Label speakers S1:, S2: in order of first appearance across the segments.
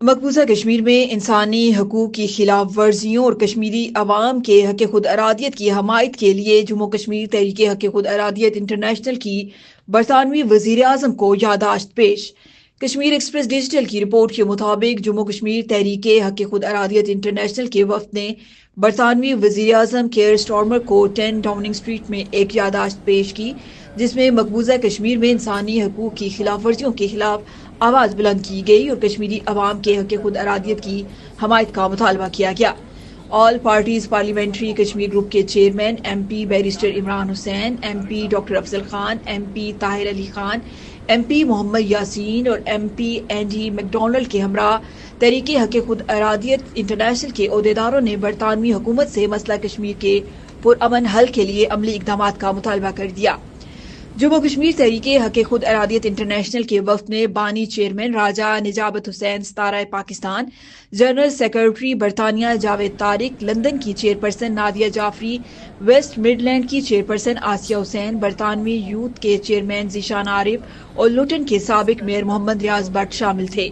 S1: मकबूजा कश्मीर में इंसानी हकूक की खिलाफ वर्जियों और कश्मीरी अवाम के हक खुद अरादियत की हमायत के लिए जम्मू कश्मीर तहरीक हक खुद अरादियत इंटरनेशनल की बरतानवी वज़ीर आज़म को याददाश्त पेश। कश्मीर एक्सप्रेस डिजिटल की रिपोर्ट के मुताबिक जम्मू कश्मीर तहरीक हक खुद अरादियत इंटरनेशनल के वफद ने बरतानवी वज़ीर आज़म केयर स्टार्मर को 10 डाउनिंग स्ट्रीट में एक याददाश्त पेश की, जिसमें मकबूजा कश्मीर में इंसानी हकूक की खिलाफ वर्जियों के खिलाफ आवाज़ बुलंद की गई और कश्मीरी अवाम के हक खुद अरादियत की हमायत का मुतालबा किया गया। All parties parliamentary Kashmir group के chairman MP barrister Imran Hussain, MP doctor Afzal Khan, MP Tahir Ali Khan, MP Mohammad Yaseen और MP एंडी मैकडोनल्ड के हमरा तहरीक हक खुद अरादियत इंटरनेशनल के ओहदेदारों ने बरतानवी हुकूमत से मसला कश्मीर के पुरअमन हल के लिए अमली इकदाम का मुतालबा कर दिया। जम्मू कश्मीर तहरीक हक खुद अरादियत इंटरनेशनल के वफद ने बानी chairman Raja Nijabat Hussain Sitara Pakistan, general secretary बरतानिया जावेद तारिक, लंदन की chairperson Nadia Jafri, West Midland की चेयरपर्सन आसिया हुसैन, बरतानवी यूथ के चेयरमैन जीशान आरिफ और लुटन के साबिक मेयर मोहम्मद रियाज भट्ट शामिल थे।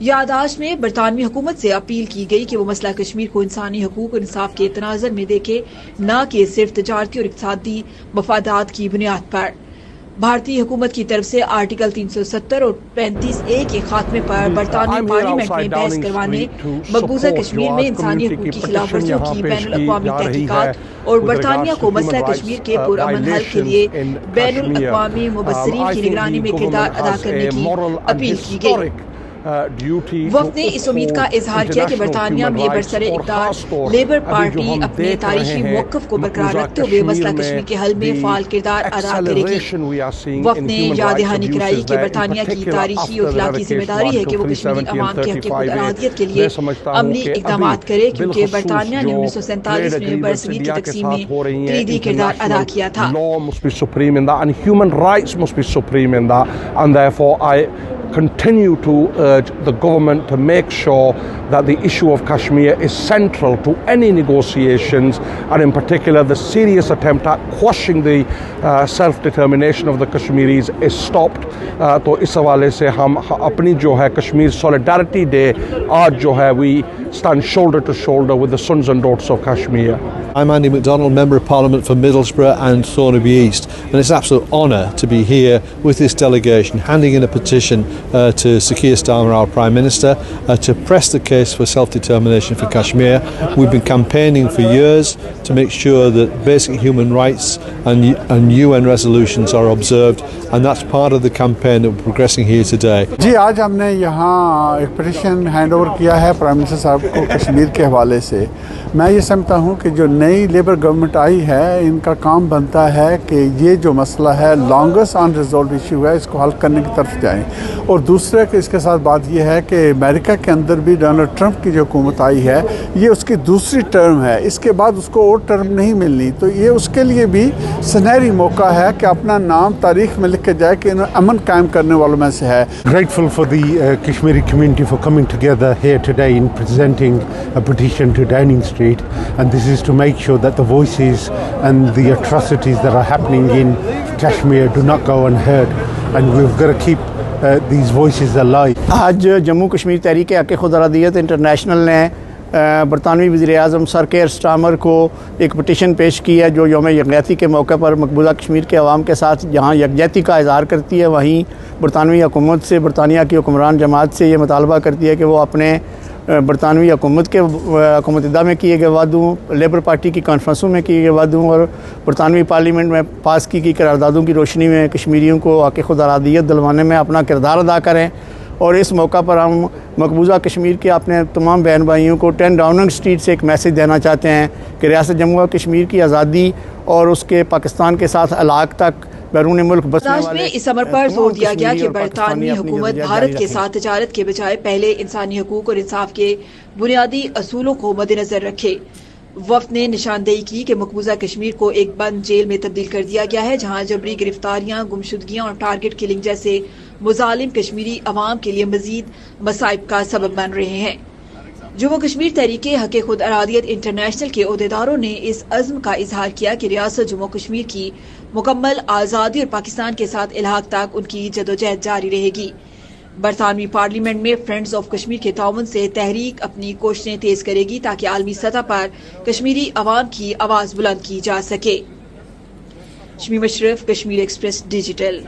S1: याददाश्त में बरतानवी हुकूमत से अपील की गई कि वो मसला कश्मीर को इंसानी हकूक और इंसाफ के तनाज़ुर में देखे, न कि सिर्फ तजारती और इक़्तिसादी मफादात की बुनियाद पर। भारतीय हुकूमत की तरफ से आर्टिकल 370 और 35A के खात्मे पर बरतानवी पार्लियामेंट में बहस करवाने, मकबूजा कश्मीर में इंसानी हकूक की खिलाफ वर्जियों की बैनुल-अक़वामी तहकीकात और बरतानिया को मसला कश्मीर के पुरअमन हल के लिए बैनुल-अक़वामी मुबस्सिरीन की निगरानी में किरदार अदा करने की अपील की गई। वफद ने इस उम्मीद का इजहार किया कि बरतानिया में बरसरे इक़्तिदार लेबर पार्टी अपने तारीखी मौक़िफ़ को बरकरार रखते हुए मसला कश्मीर के हल में फ़ाल किरदार अदा करेगी। वफद ने याद दहानी कराई कि बरतानिया की तारीखी और इख़लाक़ी जिम्मेदारी है कि वो कश्मीरी अवाम के हक़ खुद अरादियत के लिए अमली इक़दाम करे, क्योंकि बरतानिया ने 1947 में बरसगीर की तक़सीम में कलीदी किरदार अदा किया था।
S2: Continue to urge the government to make sure that the issue of Kashmir is central to any negotiations, and in particular the serious attempt at quashing the self-determination of the Kashmiris is stopped. तो इस हवाले से हम अपनी जो है Kashmir Solidarity Day आज जो है we stand shoulder to shoulder with the sons and daughters of Kashmir.
S3: I'm Andy MacDonald, Member of Parliament for Middlesbrough and Thornaby East, and it's an absolute honour to be here with this delegation, handing in a petition to Sir Keir Starmer, our Prime Minister, to press the case for self-determination for Kashmir. We've been campaigning for years to make sure that basic human rights and UN resolutions are observed, and that's part of the campaign that we're progressing here today.
S4: जी आज हमने यहाँ एक petition hand over किया है prime minister साहब को कश्मीर के हवाले से। मैं ये समझता हूँ कि जो नई लेबर गवर्नमेंट आई है, इनका काम बनता है कि ये जो मसला है लॉन्गेस्ट अनरिजॉल्व इशू है, इसको हल करने की तरफ जाएं। और दूसरा कि इसके साथ बात ये है कि अमेरिका के अंदर भी डोनाल्ड ट्रंप की जो हुकूमत आई है, ये उसकी दूसरी टर्म है, इसके बाद उसको और टर्म नहीं मिलनी, तो ये उसके लिए भी सुनहरी मौका है कि अपना नाम तारीख में लिख के जाए कि अमन कायम करने वालों में से है।
S5: Grateful for the Kashmiri community for coming together here today in presenting a petition to Downing Street, and this is to make sure that the voices and the atrocities that are happening in Kashmir do not go unheard, and we've got to keep these voices alive.
S6: आज जम्मू कश्मीर तहरीक हक़ खुद अरादियत international ने बरतानवी वज़ीर आज़म sir care Starmer को एक petition पेश की है, जो यौम यकजहती के मौके पर मकबूजा कश्मीर के अवाम के साथ जहाँ यकजहती का इज़हार करती है, वहीं बरतानवी हुकूमत से, बरतानिया की हुक्मरान जमात से ये मुतालबा करती है कि वो अपने बरतानवी हुकूमत के हुकूमत में किए गए वादों, लेबर पार्टी की कॉन्फ्रेंसों में किए गए वादों और बरतानवी पार्लियामेंट में पास की गई करारदादों की रोशनी में कश्मीरियों को हक़ खुद अरादियत दिलवाने में अपना किरदार अदा करें। और इस मौका पर हम मकबूजा कश्मीर के अपने तमाम बहन भाइयों को 10 डाउनिंग स्ट्रीट से एक मैसेज देना चाहते हैं कि रियासत जम्मू और कश्मीर की आज़ादी और उसके पाकिस्तान के साथ इलाक़ तक बैरून मुल्क बसने वाले।
S1: इस अमर पर जोर दिया गया कि बरतानवी हुकूमत भारत के साथ तजारत के बजाय पहले इंसानी हकूक और इंसाफ के बुनियादी असूलों को मद्देनजर रखे। वफद ने निशानदेही की कि मकबूजा कश्मीर को एक बंद जेल में तब्दील कर दिया गया है, जहां जबरी गिरफ्तारियां, गुमशुदगियां और टारगेट किलिंग जैसे मुजालिम कश्मीरी अवाम के लिए मजीद मसाइब का सबब बन रहे हैं। जम्मू कश्मीर तहरीक हक़ खुद अरादियत इंटरनेशनल के ओहदेदारों ने इस अज़्म का इजहार किया कि रियासत जम्मू कश्मीर की मुकम्मल आज़ादी और पाकिस्तान के साथ इल्हाक तक उनकी जदोजहद जारी रहेगी। برطانوی پارلیمنٹ میں فرینڈز آف کشمیر کے تعاون سے تحریک اپنی کوششیں تیز کرے گی تاکہ عالمی سطح پر کشمیری عوام کی آواز بلند کی جا سکے۔ Shammi Musharraf, Kashmir express digital.